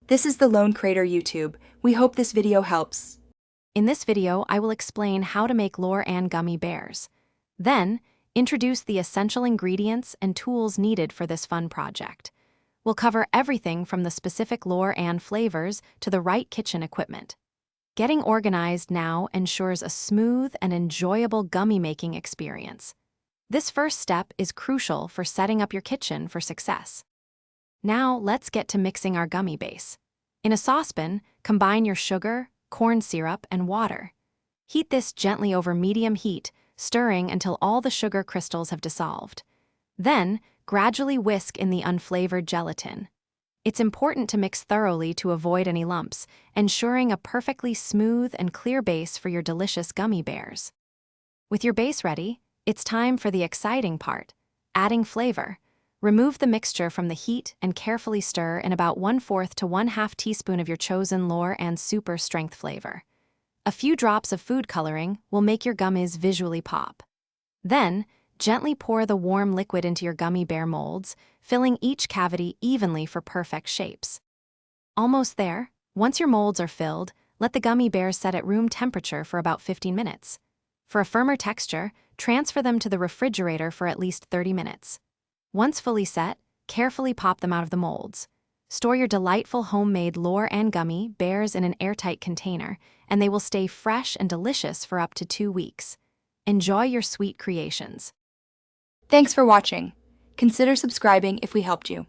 This is the Lone Crater YouTube. We hope this video helps. In this video, I will explain how to make Lorann Gummy Bears. Then, introduce the essential ingredients and tools needed for this fun project. We'll cover everything from the specific Lorann flavors to the right kitchen equipment. Getting organized now ensures a smooth and enjoyable gummy making experience. This first step is crucial for setting up your kitchen for success. Now, let's get to mixing our gummy base. In a saucepan, combine your sugar, corn syrup, and water. Heat this gently over medium heat, stirring until all the sugar crystals have dissolved. Then, gradually whisk in the unflavored gelatin. It's important to mix thoroughly to avoid any lumps, ensuring a perfectly smooth and clear base for your delicious gummy bears. With your base ready, it's time for the exciting part, adding flavor. Remove the mixture from the heat and carefully stir in about 1/4 to 1/2 teaspoon of your chosen Lorann Super Strength flavor. A few drops of food coloring will make your gummies visually pop. Then, gently pour the warm liquid into your gummy bear molds, filling each cavity evenly for perfect shapes. Almost there, once your molds are filled, let the gummy bears set at room temperature for about 15 minutes. For a firmer texture, transfer them to the refrigerator for at least 30 minutes. Once fully set, carefully pop them out of the molds. Store your delightful homemade Lorann Gummy Bears in an airtight container, and they will stay fresh and delicious for up to 2 weeks. Enjoy your sweet creations. Thanks for watching. Consider subscribing if we helped you.